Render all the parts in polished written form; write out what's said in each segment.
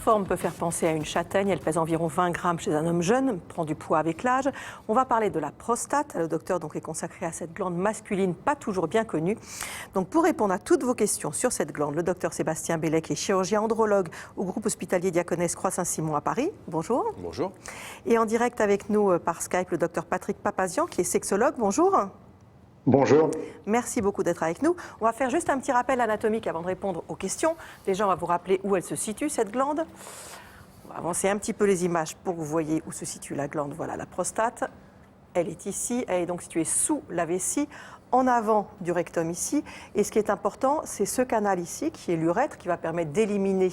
forme peut faire penser à une châtaigne. Elle pèse environ 20 grammes chez un homme jeune, prend du poids avec l'âge. On va parler de la prostate. Le docteur donc est consacré à cette glande masculine, pas toujours bien connue. Donc pour répondre à toutes vos questions sur cette glande, le docteur Sébastien Bellec est chirurgien andrologue au groupe hospitalier Diaconesse Croix Saint-Simon à Paris. Bonjour. Bonjour. Et en direct avec nous par Skype, le docteur Patrick Papazian, qui est sexologue. Bonjour. Bonjour. Merci beaucoup d'être avec nous. On va faire juste un petit rappel anatomique avant de répondre aux questions. Déjà, on va vous rappeler où elle se situe, cette glande. On va avancer un petit peu les images pour que vous voyez où se situe la glande. Voilà la prostate. Elle est ici. Elle est donc située sous la vessie, en avant du rectum ici. Et ce qui est important, c'est ce canal ici, qui est l'urètre, qui va permettre d'éliminer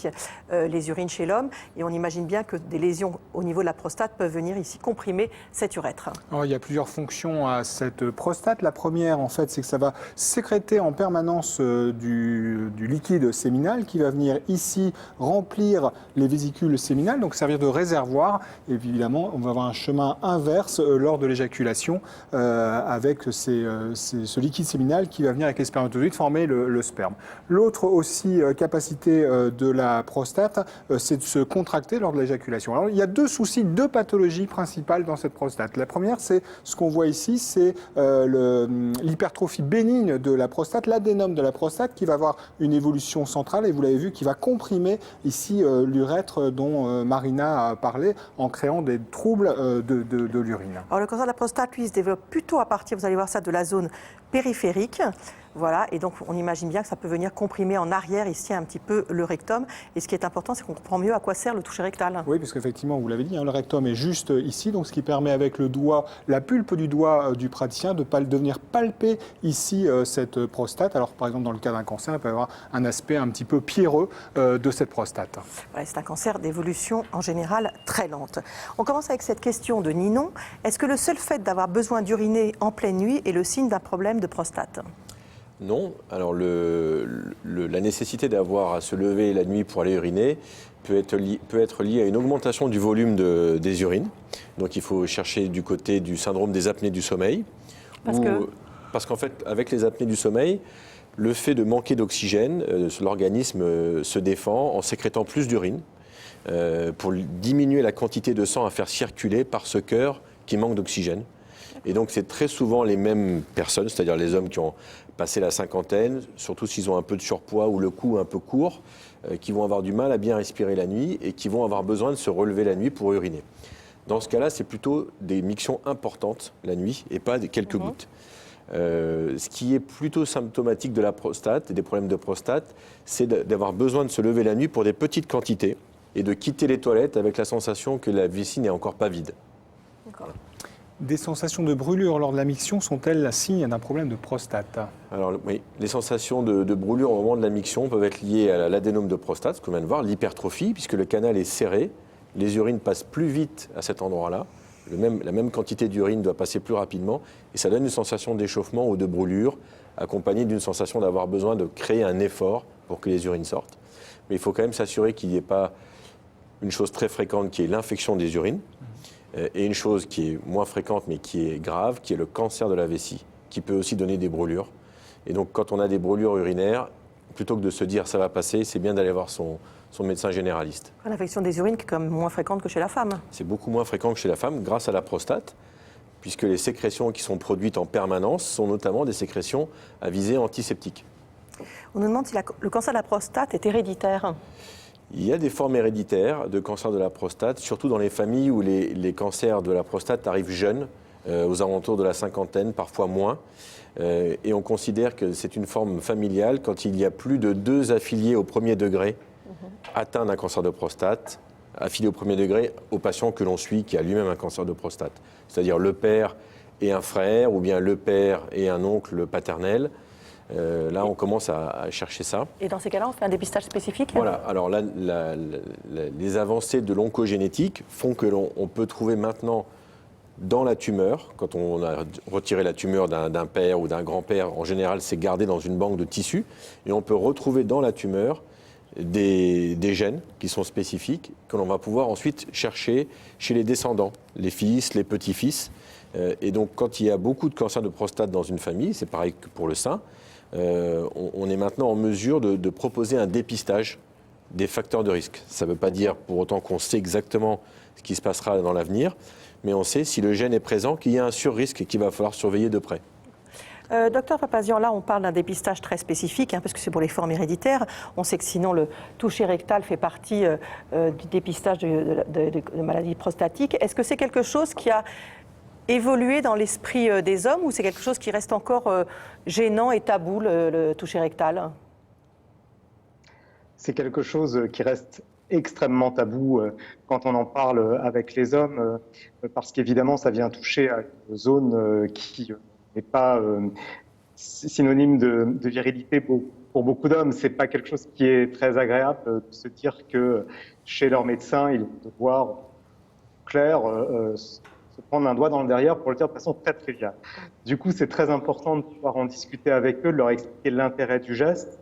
les urines chez l'homme. Et on imagine bien que des lésions au niveau de la prostate peuvent venir ici comprimer cet urètre. Alors, il y a plusieurs fonctions à cette prostate. La première, en fait, c'est que ça va sécréter en permanence du liquide séminal qui va venir ici remplir les vésicules séminales, donc servir de réservoir. Et évidemment, on va avoir un chemin inverse lors de l'éjaculation avec ce liquide séminal qui va venir avec les spermatozoïdes former le sperme. L'autre aussi capacité de la prostate, c'est de se contracter lors de l'éjaculation. Alors il y a deux soucis, deux pathologies principales dans cette prostate. La première, c'est ce qu'on voit ici, c'est l'hypertrophie bénigne de la prostate, l'adénome de la prostate qui va avoir une évolution centrale et vous l'avez vu, qui va comprimer ici l'urètre dont Marina a parlé en créant des troubles de l'urine. Alors le cancer de la prostate, lui, il se développe plutôt à partir, vous allez voir ça, de la zone périphérique. Voilà, et donc on imagine bien que ça peut venir comprimer en arrière ici un petit peu le rectum. Et ce qui est important, c'est qu'on comprend mieux à quoi sert le toucher rectal. Oui, parce qu'effectivement, vous l'avez dit, le rectum est juste ici, donc ce qui permet avec le doigt, la pulpe du doigt du praticien, de venir palper ici cette prostate. Alors par exemple, dans le cas d'un cancer, il peut y avoir un aspect un petit peu pierreux de cette prostate. Voilà, c'est un cancer d'évolution en général très lente. On commence avec cette question de Ninon. Est-ce que le seul fait d'avoir besoin d'uriner en pleine nuit est le signe d'un problème de prostate ? Non. Alors, la nécessité d'avoir à se lever la nuit pour aller uriner peut être liée à une augmentation du volume des urines. Donc, il faut chercher du côté du syndrome des apnées du sommeil. Parce qu'en fait, avec les apnées du sommeil, le fait de manquer d'oxygène, l'organisme se défend en sécrétant plus d'urine pour diminuer la quantité de sang à faire circuler par ce cœur qui manque d'oxygène. Et donc, c'est très souvent les mêmes personnes, c'est-à-dire les hommes qui ont passé la cinquantaine, surtout s'ils ont un peu de surpoids ou le cou un peu court, qui vont avoir du mal à bien respirer la nuit et qui vont avoir besoin de se relever la nuit pour uriner. Dans ce cas-là, c'est plutôt des mictions importantes la nuit et pas quelques gouttes. Ce qui est plutôt symptomatique de la prostate et des problèmes de prostate, c'est d'avoir besoin de se lever la nuit pour des petites quantités et de quitter les toilettes avec la sensation que la vessie n'est encore pas vide. D'accord. Des sensations de brûlure lors de la miction sont-elles un signe d'un problème de prostate ? Alors oui, les sensations de brûlure au moment de la miction peuvent être liées à l'adénome de prostate, ce qu'on vient de voir, l'hypertrophie, puisque le canal est serré, les urines passent plus vite à cet endroit-là, la même quantité d'urine doit passer plus rapidement, et ça donne une sensation d'échauffement ou de brûlure, accompagnée d'une sensation d'avoir besoin de créer un effort pour que les urines sortent. Mais il faut quand même s'assurer qu'il n'y ait pas une chose très fréquente qui est l'infection des urines, et une chose qui est moins fréquente mais qui est grave, qui est le cancer de la vessie, qui peut aussi donner des brûlures. Et donc quand on a des brûlures urinaires, plutôt que de se dire ça va passer, c'est bien d'aller voir son médecin généraliste. L'infection des urines qui est quand même moins fréquente que chez la femme. C'est beaucoup moins fréquent que chez la femme grâce à la prostate, puisque les sécrétions qui sont produites en permanence sont notamment des sécrétions à visée antiseptique. On nous demande si le cancer de la prostate est héréditaire. Il y a des formes héréditaires de cancer de la prostate, surtout dans les familles où les cancers de la prostate arrivent jeunes, aux alentours de la cinquantaine, parfois moins. Et on considère que c'est une forme familiale quand il y a plus de 2 affiliés au premier degré atteints d'un cancer de prostate, affiliés au premier degré au patient que l'on suit qui a lui-même un cancer de prostate. C'est-à-dire le père et un frère, ou bien le père et un oncle paternel. Là, on commence à chercher ça. Et dans ces cas-là, on fait un dépistage spécifique ? Voilà. Alors là, les avancées de l'oncogénétique font que l'on peut trouver maintenant dans la tumeur, quand on a retiré la tumeur d'un père ou d'un grand-père, en général, c'est gardé dans une banque de tissus, et on peut retrouver dans la tumeur des gènes qui sont spécifiques, que l'on va pouvoir ensuite chercher chez les descendants, les fils, les petits-fils. Et donc, quand il y a beaucoup de cancers de prostate dans une famille, c'est pareil que pour le sein, on est maintenant en mesure de proposer un dépistage des facteurs de risque. Ça ne veut pas dire pour autant qu'on sait exactement ce qui se passera dans l'avenir, mais on sait si le gène est présent, qu'il y a un surrisque et qu'il va falloir surveiller de près. Docteur Papazian, là on parle d'un dépistage très spécifique, parce que c'est pour les formes héréditaires. On sait que sinon le toucher rectal fait partie du dépistage de maladies prostatiques. Est-ce que c'est quelque chose qui a évolué dans l'esprit des hommes ou c'est quelque chose qui reste encore gênant et tabou, le toucher rectal? C'est quelque chose qui reste extrêmement tabou quand on en parle avec les hommes, parce qu'évidemment ça vient toucher à une zone qui n'est pas synonyme de virilité pour beaucoup d'hommes. C'est pas quelque chose qui est très agréable de se dire que chez leur médecin, ils vont devoir clair se prendre un doigt dans le derrière pour le dire de façon très triviale. Du coup, c'est très important de pouvoir en discuter avec eux, de leur expliquer l'intérêt du geste,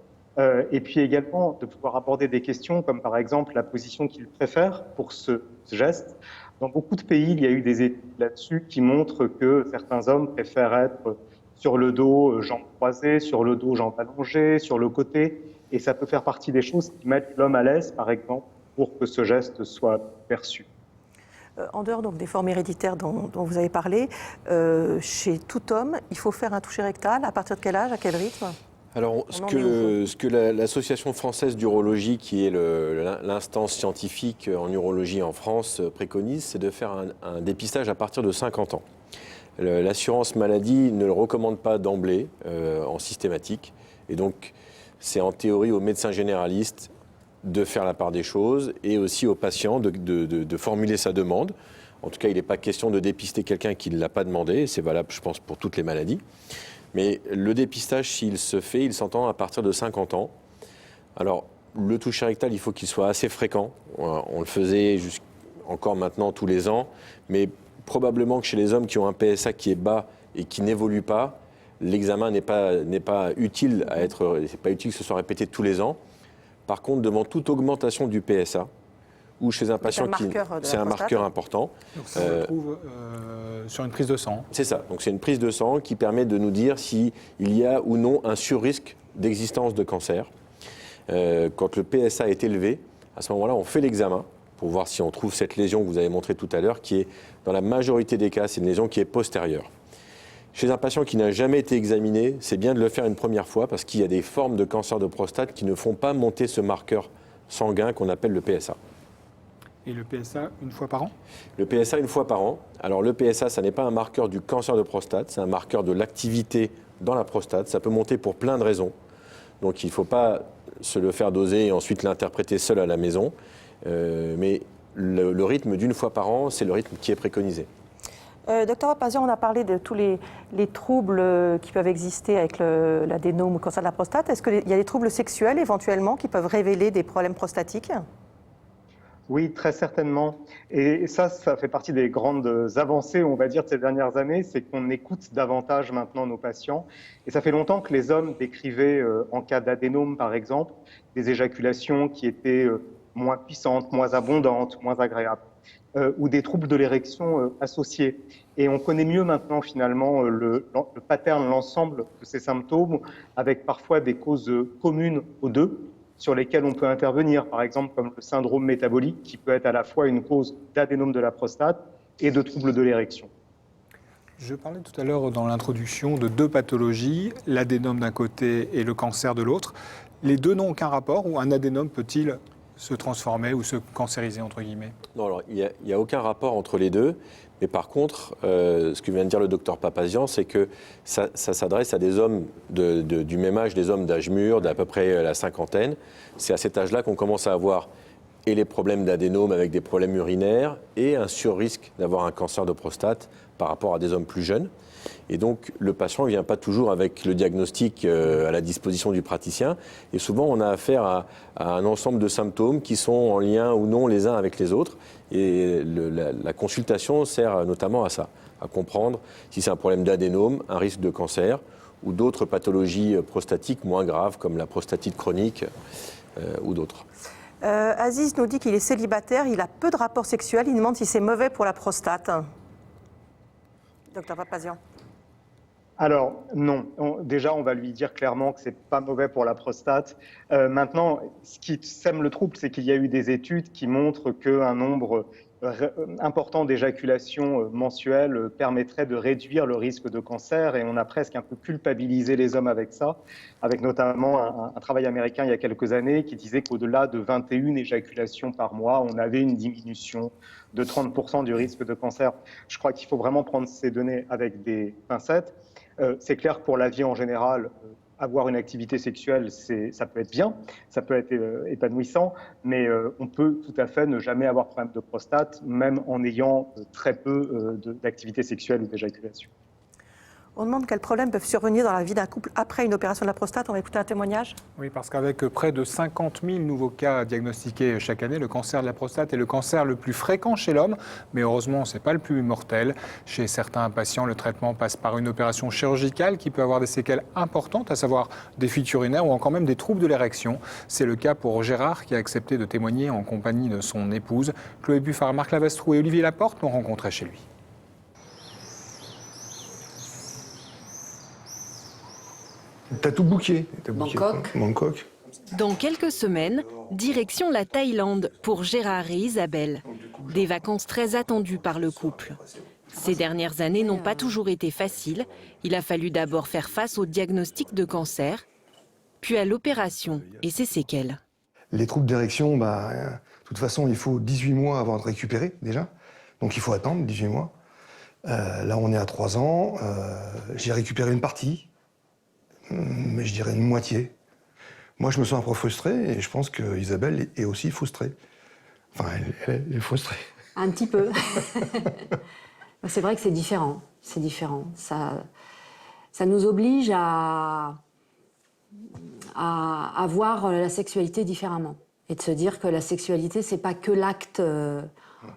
et puis également de pouvoir aborder des questions comme par exemple la position qu'ils préfèrent pour ce geste. Dans beaucoup de pays, il y a eu des études là-dessus qui montrent que certains hommes préfèrent être sur le dos, jambes croisées, sur le dos, jambes allongées, sur le côté. Et ça peut faire partie des choses qui mettent l'homme à l'aise, par exemple, pour que ce geste soit perçu. En dehors donc, des formes héréditaires dont vous avez parlé, chez tout homme, il faut faire un toucher rectal. À partir de quel âge, à quel rythme? Alors, ce que l'Association française d'urologie, qui est l'instance scientifique en urologie en France, préconise, c'est de faire un dépistage à partir de 50 ans. L'assurance maladie ne le recommande pas d'emblée en systématique. Et donc, c'est en théorie aux médecins généralistes de faire la part des choses et aussi aux patients de formuler sa demande. En tout cas, il n'est pas question de dépister quelqu'un qui ne l'a pas demandé. C'est valable, je pense, pour toutes les maladies. Mais le dépistage, s'il se fait, il s'entend à partir de 50 ans. Alors, le toucher rectal, il faut qu'il soit assez fréquent. On le faisait encore maintenant tous les ans. Mais probablement que chez les hommes qui ont un PSA qui est bas et qui n'évolue pas, l'examen n'est pas utile à être. C'est pas utile que ce soit répété tous les ans. Par contre, devant toute augmentation du PSA, ou chez un patient c'est un marqueur important. Donc ça, on le trouve sur une prise de sang. C'est ça. Donc c'est une prise de sang qui permet de nous dire s'il y a ou non un surrisque d'existence de cancer. Quand le PSA est élevé, à ce moment-là, on fait l'examen pour voir si on trouve cette lésion que vous avez montrée tout à l'heure, qui est, dans la majorité des cas, c'est une lésion qui est postérieure. Chez un patient qui n'a jamais été examiné, c'est bien de le faire une première fois parce qu'il y a des formes de cancer de prostate qui ne font pas monter ce marqueur sanguin qu'on appelle le PSA. Et le PSA une fois par an? Le PSA une fois par an. Alors le PSA, ça n'est pas un marqueur du cancer de prostate, c'est un marqueur de l'activité dans la prostate. Ça peut monter pour plein de raisons. Donc il ne faut pas se le faire doser et ensuite l'interpréter seul à la maison. Mais le rythme d'une fois par an, c'est le rythme qui est préconisé. Docteur Papazian, on a parlé de tous les troubles qui peuvent exister avec l'adénome ou le cancer de la prostate. Est-ce qu'il y a des troubles sexuels éventuellement qui peuvent révéler des problèmes prostatiques? Oui, très certainement. Et ça fait partie des grandes avancées, on va dire, de ces dernières années, c'est qu'on écoute davantage maintenant nos patients. Et ça fait longtemps que les hommes décrivaient, en cas d'adénome par exemple, des éjaculations qui étaient moins puissantes, moins abondantes, moins agréables, ou des troubles de l'érection associés. Et on connaît mieux maintenant finalement le pattern, l'ensemble de ces symptômes, avec parfois des causes communes aux deux, sur lesquels on peut intervenir, par exemple comme le syndrome métabolique, qui peut être à la fois une cause d'adénome de la prostate et de troubles de l'érection. Je parlais tout à l'heure dans l'introduction de deux pathologies, l'adénome d'un côté et le cancer de l'autre. Les deux n'ont aucun rapport, ou un adénome peut-il se transformer ou se cancériser, entre guillemets? Non, alors il n'y a aucun rapport entre les deux. Mais par contre, ce que vient de dire le docteur Papazian, c'est que ça s'adresse à des hommes du même âge, des hommes d'âge mûr, d'à peu près la cinquantaine. C'est à cet âge-là qu'on commence à avoir et les problèmes d'adénome avec des problèmes urinaires et un surrisque d'avoir un cancer de prostate par rapport à des hommes plus jeunes. Et donc, le patient ne vient pas toujours avec le diagnostic à la disposition du praticien. Et souvent, on a affaire à un ensemble de symptômes qui sont en lien ou non les uns avec les autres. Et la consultation sert notamment à ça, à comprendre si c'est un problème d'adénome, un risque de cancer ou d'autres pathologies prostatiques moins graves comme la prostatite chronique ou d'autres. Aziz nous dit qu'il est célibataire, il a peu de rapports sexuels, il demande si c'est mauvais pour la prostate. Docteur Papazian. Alors non, déjà on va lui dire clairement que c'est pas mauvais pour la prostate. Maintenant, ce qui sème le trouble, c'est qu'il y a eu des études qui montrent qu'un nombre important d'éjaculations mensuelles permettrait de réduire le risque de cancer, et on a presque un peu culpabilisé les hommes avec ça, avec notamment un travail américain il y a quelques années qui disait qu'au-delà de 21 éjaculations par mois, on avait une diminution de 30% du risque de cancer. Je crois qu'il faut vraiment prendre ces données avec des pincettes. C'est clair que pour la vie en général, avoir une activité sexuelle, ça peut être bien, ça peut être épanouissant, mais on peut tout à fait ne jamais avoir de problème de prostate, même en ayant très peu d'activité sexuelle ou d'éjaculation. On demande quels problèmes peuvent survenir dans la vie d'un couple après une opération de la prostate. On va écouter un témoignage. Oui, parce qu'avec près de 50 000 nouveaux cas diagnostiqués chaque année, le cancer de la prostate est le cancer le plus fréquent chez l'homme, mais heureusement, ce n'est pas le plus mortel. Chez certains patients, le traitement passe par une opération chirurgicale qui peut avoir des séquelles importantes, à savoir des fuites urinaires ou encore même des troubles de l'érection. C'est le cas pour Gérard, qui a accepté de témoigner en compagnie de son épouse. Chloé Buffard, Marc Lavastrou et Olivier Laporte l'ont rencontré chez lui. T'as tout booké. Bangkok. Dans quelques semaines, direction la Thaïlande pour Gérard et Isabelle. Des vacances très attendues par le couple. Ces dernières années n'ont pas toujours été faciles. Il a fallu d'abord faire face au diagnostic de cancer, puis à l'opération et ses séquelles. Les troubles d'érection, de toute façon, il faut 18 mois avant de récupérer déjà. Donc il faut attendre 18 mois. Là, on est à 3 ans. J'ai récupéré une partie. Mais je dirais une moitié. Moi, je me sens un peu frustré et je pense qu'Isabelle est aussi frustrée. Enfin, elle est frustrée. Un petit peu. C'est vrai que c'est différent. C'est différent. Ça nous oblige à voir la sexualité différemment. Et de se dire que la sexualité, c'est pas que l'acte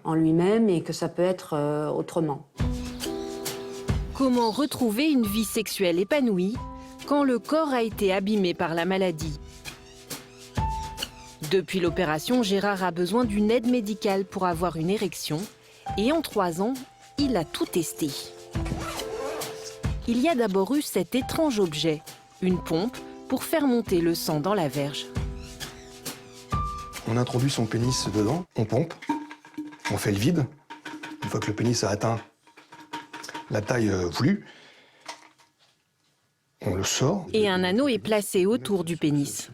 en lui-même et que ça peut être autrement. Comment retrouver une vie sexuelle épanouie quand le corps a été abîmé par la maladie? Depuis l'opération, Gérard a besoin d'une aide médicale pour avoir une érection. Et en 3 ans, il a tout testé. Il y a d'abord eu cet étrange objet, une pompe pour faire monter le sang dans la verge. On introduit son pénis dedans, on pompe, on fait le vide. Une fois que le pénis a atteint la taille voulue, on le sort. Et un anneau est placé autour du pénis.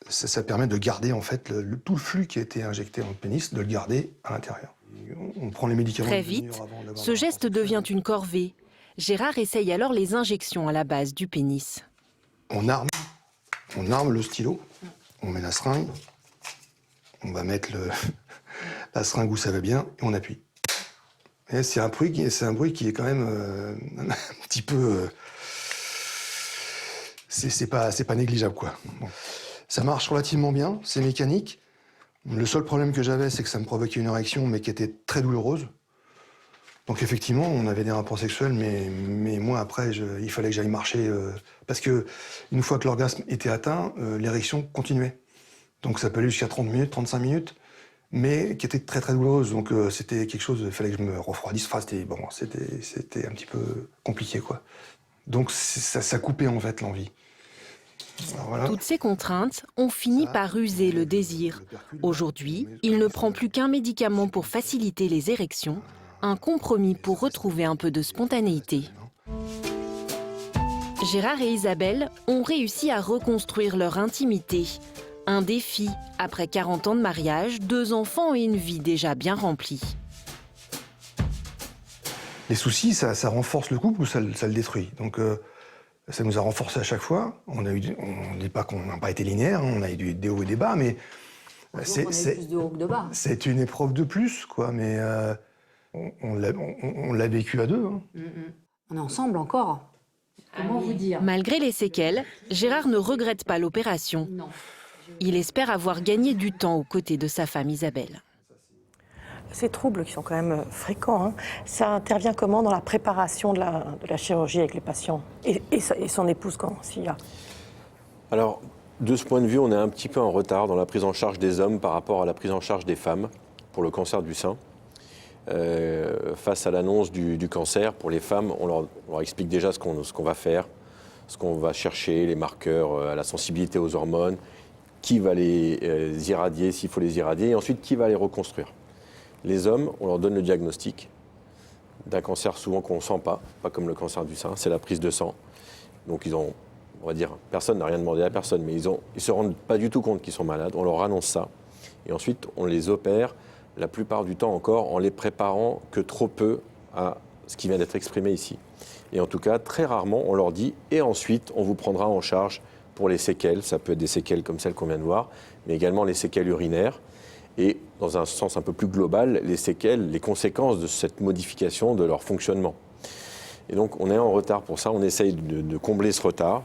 Ça permet de garder en fait tout le flux qui a été injecté dans le pénis, de le garder à l'intérieur. On prend les médicaments. Très vite, ce geste devient une corvée. Gérard essaye alors les injections à la base du pénis. On arme le stylo, on met la seringue, on va mettre la seringue où ça va bien et on appuie. Et c'est un bruit qui est quand même un petit peu... C'est pas négligeable, quoi. Bon. Ça marche relativement bien, c'est mécanique. Le seul problème que j'avais, c'est que ça me provoquait une érection, mais qui était très douloureuse. Donc effectivement, on avait des rapports sexuels, mais moi, après, il fallait que j'aille marcher. Parce que une fois que l'orgasme était atteint, l'érection continuait. Donc ça peut aller jusqu'à 30 minutes, 35 minutes, mais qui était très très douloureuse. Donc c'était quelque chose, il fallait que je me refroidisse. Enfin, c'était un petit peu compliqué, quoi. Donc ça coupait en fait l'envie. Voilà. Toutes ces contraintes ont fini par user le désir. Aujourd'hui, il ne prend plus qu'un médicament pour faciliter les érections, un compromis pour retrouver un peu de spontanéité. Gérard et Isabelle ont réussi à reconstruire leur intimité. Un défi après 40 ans de mariage, 2 enfants et une vie déjà bien remplie. Les soucis, ça renforce le couple ou ça le détruit. Donc ça nous a renforcés à chaque fois. On ne dit pas qu'on n'a pas été linéaire, on a eu des hauts et des bas, mais C'est plus de haut que de bas. C'est une épreuve de plus, quoi. Mais on l'a vécu à 2. Hein. On est ensemble encore. Comment vous dire? Malgré les séquelles, Gérard ne regrette pas l'opération. Non. Il espère avoir gagné du temps aux côtés de sa femme Isabelle. Ces troubles qui sont quand même fréquents, hein, ça intervient comment dans la préparation de la chirurgie avec les patients et son épouse s'il y a? Alors, de ce point de vue, on est un petit peu en retard dans la prise en charge des hommes par rapport à la prise en charge des femmes pour le cancer du sein. face à l'annonce du cancer, pour les femmes, on leur explique déjà ce qu'on va faire, ce qu'on va chercher, les marqueurs, la sensibilité aux hormones, qui va les irradier, s'il faut les irradier, et ensuite qui va les reconstruire. Les hommes, on leur donne le diagnostic d'un cancer souvent qu'on ne sent pas comme le cancer du sein, c'est la prise de sang. Donc on va dire, personne n'a rien demandé à personne, mais ils se rendent pas du tout compte qu'ils sont malades, on leur annonce ça. Et ensuite, on les opère, la plupart du temps encore, en les préparant que trop peu à ce qui vient d'être exprimé ici. Et en tout cas, très rarement, on leur dit, et ensuite, on vous prendra en charge pour les séquelles, ça peut être des séquelles comme celles qu'on vient de voir, mais également les séquelles urinaires, et dans un sens un peu plus global, les séquelles, les conséquences de cette modification de leur fonctionnement. Et donc, on est en retard pour ça, on essaye de combler ce retard,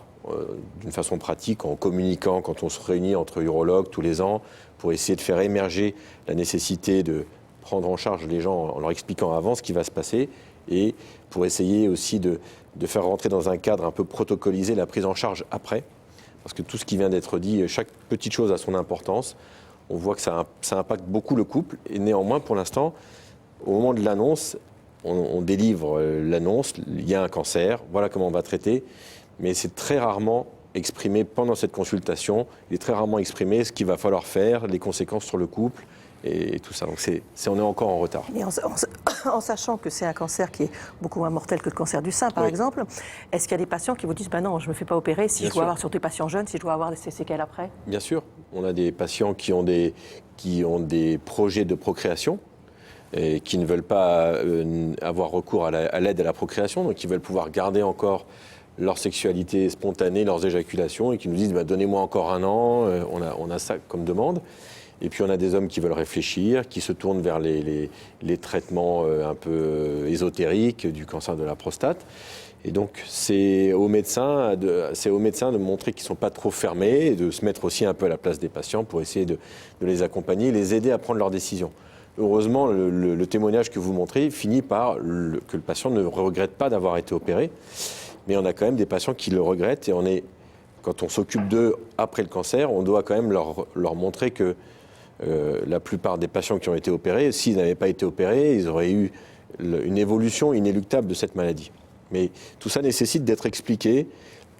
d'une façon pratique, en communiquant quand on se réunit entre urologues tous les ans, pour essayer de faire émerger la nécessité de prendre en charge les gens en leur expliquant avant ce qui va se passer, et pour essayer aussi de faire rentrer dans un cadre un peu protocolisé la prise en charge après, parce que tout ce qui vient d'être dit, chaque petite chose a son importance. On voit que ça impacte beaucoup le couple, et néanmoins, pour l'instant, au moment de l'annonce, on délivre l'annonce, il y a un cancer, voilà comment on va traiter, mais c'est très rarement exprimé pendant cette consultation, il est très rarement exprimé ce qu'il va falloir faire, les conséquences sur le couple et tout ça. Donc on est encore en retard. Et en sachant que c'est un cancer qui est beaucoup moins mortel que le cancer du sein, par exemple, est-ce qu'il y a des patients qui vous disent non, je ne me fais pas opérer, si je dois avoir, surtout des patients jeunes, si je dois avoir ces séquelles après? Bien sûr, on a des patients qui ont des projets de procréation, et qui ne veulent pas avoir recours à l'aide à la procréation, donc qui veulent pouvoir garder encore leur sexualité spontanée, leurs éjaculations, et qui nous disent donnez-moi encore un an, on a ça comme demande. Et puis on a des hommes qui veulent réfléchir, qui se tournent vers les traitements un peu ésotériques du cancer de la prostate. Et donc c'est aux médecins de montrer qu'ils ne sont pas trop fermés, et de se mettre aussi un peu à la place des patients pour essayer de les accompagner, les aider à prendre leurs décisions. Heureusement, le témoignage que vous montrez finit par que le patient ne regrette pas d'avoir été opéré. Mais on a quand même des patients qui le regrettent, et quand on s'occupe d'eux après le cancer, on doit quand même leur montrer que la plupart des patients qui ont été opérés, s'ils n'avaient pas été opérés, ils auraient eu une évolution inéluctable de cette maladie. Mais tout ça nécessite d'être expliqué,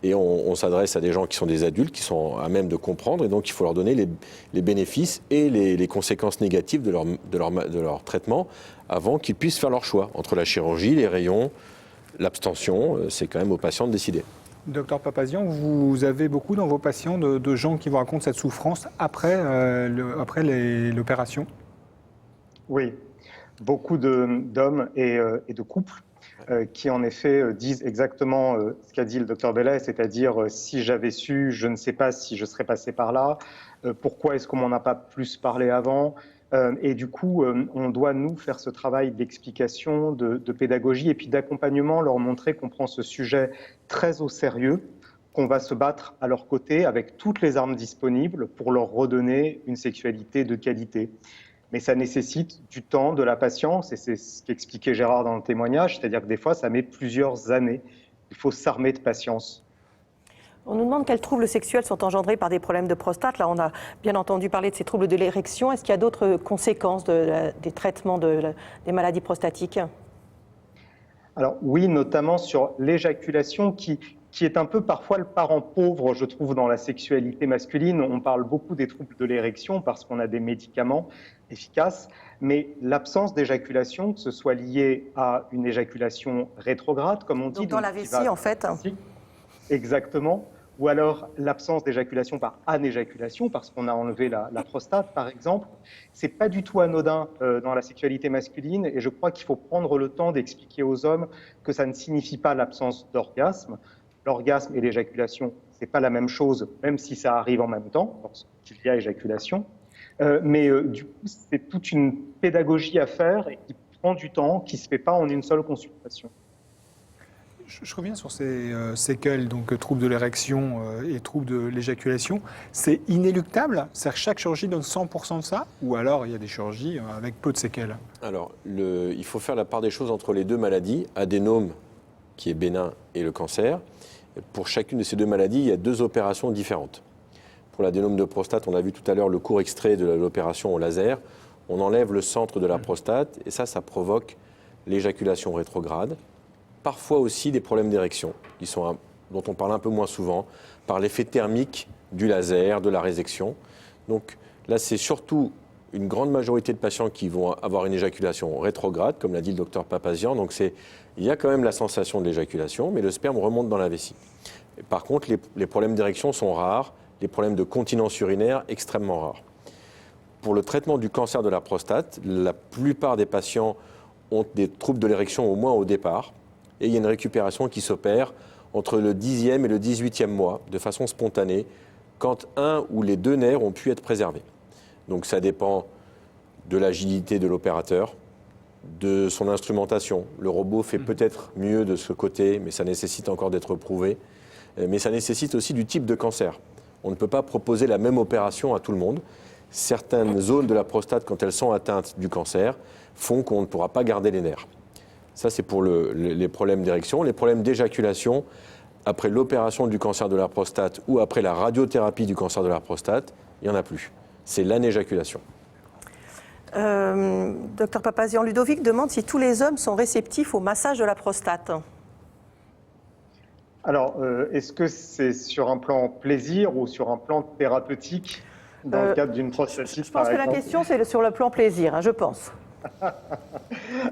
et on s'adresse à des gens qui sont des adultes, qui sont à même de comprendre, et donc il faut leur donner les bénéfices et les conséquences négatives de leur traitement avant qu'ils puissent faire leur choix entre la chirurgie, les rayons, l'abstention. C'est quand même aux patients de décider. Docteur Papazian, vous avez beaucoup dans vos patients de gens qui vous racontent cette souffrance après l'opération? Oui, beaucoup d'hommes et de couples qui en effet disent exactement ce qu'a dit le docteur Bellet, c'est-à-dire si j'avais su, je ne sais pas si je serais passé par là, pourquoi est-ce qu'on m'en a pas plus parlé avant, et du coup on doit nous faire ce travail d'explication, de pédagogie et puis d'accompagnement, leur montrer qu'on prend ce sujet très au sérieux, qu'on va se battre à leur côté avec toutes les armes disponibles pour leur redonner une sexualité de qualité. Mais ça nécessite du temps, de la patience, et c'est ce qu'expliquait Gérard dans le témoignage, c'est-à-dire que des fois, ça met plusieurs années. Il faut s'armer de patience. On nous demande quels troubles sexuels sont engendrés par des problèmes de prostate. Là, on a bien entendu parler de ces troubles de l'érection. Est-ce qu'il y a d'autres conséquences des traitements des maladies prostatiques? Alors oui, notamment sur l'éjaculation qui est un peu parfois le parent pauvre, je trouve, dans la sexualité masculine. On parle beaucoup des troubles de l'érection parce qu'on a des médicaments efficaces, mais l'absence d'éjaculation, que ce soit lié à une éjaculation rétrograde, comme on dit. Donc dans la vessie, en fait. Exactement. Ou alors l'absence d'éjaculation par anéjaculation, parce qu'on a enlevé la prostate, par exemple. C'est pas du tout anodin dans la sexualité masculine, et je crois qu'il faut prendre le temps d'expliquer aux hommes que ça ne signifie pas l'absence d'orgasme. L'orgasme et l'éjaculation, c'est pas la même chose, même si ça arrive en même temps, lorsqu'il y a éjaculation. Mais du coup, c'est toute une pédagogie à faire et qui prend du temps, qui ne se fait pas en une seule consultation. Je reviens sur ces séquelles, donc troubles de l'érection et troubles de l'éjaculation. C'est inéluctable? C'est-à-dire que chaque chirurgie donne 100% de ça? Ou alors il y a des chirurgies avec peu de séquelles? Alors, il faut faire la part des choses entre les deux maladies, adénome, qui est bénin, et le cancer. Pour chacune de ces deux maladies, il y a deux opérations différentes. Pour l'adénome de prostate, on a vu tout à l'heure le court extrait de l'opération au laser. on enlève le centre de la prostate et ça provoque l'éjaculation rétrograde. Parfois aussi des problèmes d'érection, dont on parle un peu moins souvent, par l'effet thermique du laser, de la résection. Donc là, c'est surtout une grande majorité de patients qui vont avoir une éjaculation rétrograde, comme l'a dit le docteur Papazian. Donc il y a quand même la sensation de l'éjaculation, mais le sperme remonte dans la vessie. Et par contre, les problèmes d'érection sont rares, les problèmes de continence urinaire extrêmement rares. Pour le traitement du cancer de la prostate, la plupart des patients ont des troubles de l'érection au moins au départ, et il y a une récupération qui s'opère entre le 10e et le 18e mois, de façon spontanée, quand un ou les deux nerfs ont pu être préservés. Donc ça dépend de l'agilité de l'opérateur, de son instrumentation. Le robot fait peut-être mieux de ce côté, mais ça nécessite encore d'être prouvé. Mais ça nécessite aussi du type de cancer. On ne peut pas proposer la même opération à tout le monde. Certaines zones de la prostate, quand elles sont atteintes du cancer, font qu'on ne pourra pas garder les nerfs. Ça, c'est pour les problèmes d'érection. Les problèmes d'éjaculation, après l'opération du cancer de la prostate ou après la radiothérapie du cancer de la prostate, il n'y en a plus. C'est l'anéjaculation. Docteur Papazian, Ludovic demande si tous les hommes sont réceptifs au massage de la prostate. Alors, est-ce que c'est sur un plan plaisir ou sur un plan thérapeutique dans le cadre d'une prostatite? Je pense que la question, c'est sur le plan plaisir, hein, je pense.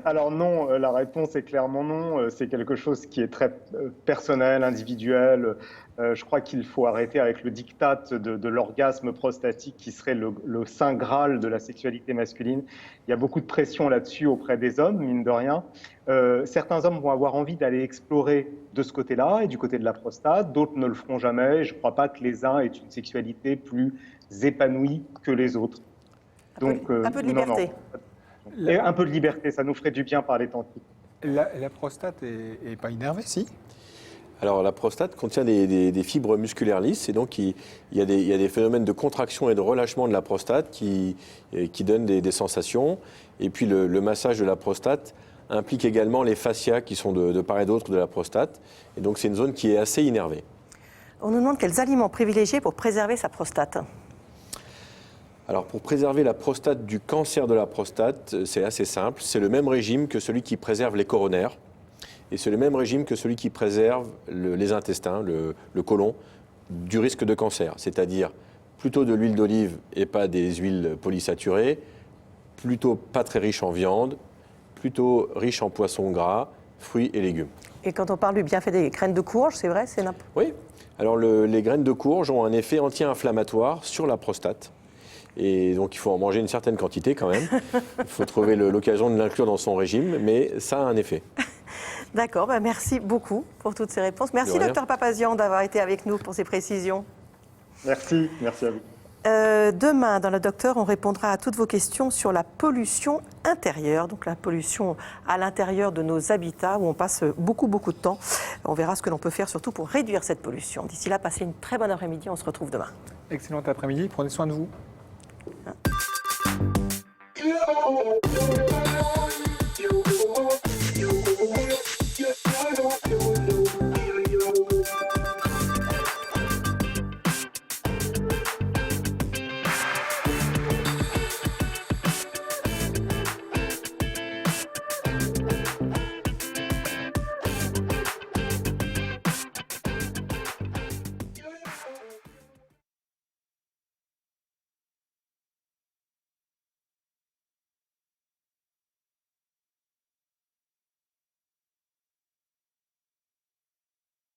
Alors non, la réponse est clairement non. C'est quelque chose qui est très personnel, individuel. Je crois qu'il faut arrêter avec le diktat de l'orgasme prostatique qui serait le saint graal de la sexualité masculine. Il y a beaucoup de pression là-dessus auprès des hommes, mine de rien. Certains hommes vont avoir envie d'aller explorer de ce côté-là et du côté de la prostate. D'autres ne le feront jamais. Je ne crois pas que les uns aient une sexualité plus épanouie que les autres. Donc, un peu de liberté. Non. Et un peu de liberté, ça nous ferait du bien par les temps. La prostate est pas innervée, si? Alors la prostate contient des fibres musculaires lisses et donc il y a des phénomènes de contraction et de relâchement de la prostate qui donnent des sensations. Et puis le massage de la prostate implique également les fascias qui sont de part et d'autre de la prostate. Et donc c'est une zone qui est assez innervée. On nous demande quels aliments privilégier pour préserver sa prostate. Alors pour préserver la prostate du cancer de la prostate, c'est assez simple. C'est le même régime que celui qui préserve les coronaires. Et c'est le même régime que celui qui préserve les intestins, le côlon, du risque de cancer. C'est-à-dire plutôt de l'huile d'olive et pas des huiles polysaturées, plutôt pas très riche en viande, plutôt riche en poissons gras, fruits et légumes. Et quand on parle du bienfait des graines de courge, c'est vrai, Oui. Alors les graines de courge ont un effet anti-inflammatoire sur la prostate. Et donc il faut en manger une certaine quantité quand même. Il faut trouver l'occasion de l'inclure dans son régime, mais ça a un effet. D'accord, merci beaucoup pour toutes ces réponses. Merci docteur Papazian d'avoir été avec nous pour ces précisions. Merci à vous. Demain, dans le docteur, on répondra à toutes vos questions sur la pollution intérieure, donc la pollution à l'intérieur de nos habitats où on passe beaucoup de temps. On verra ce que l'on peut faire surtout pour réduire cette pollution. D'ici là, passez une très bonne après-midi, on se retrouve demain. Excellent après-midi, prenez soin de vous.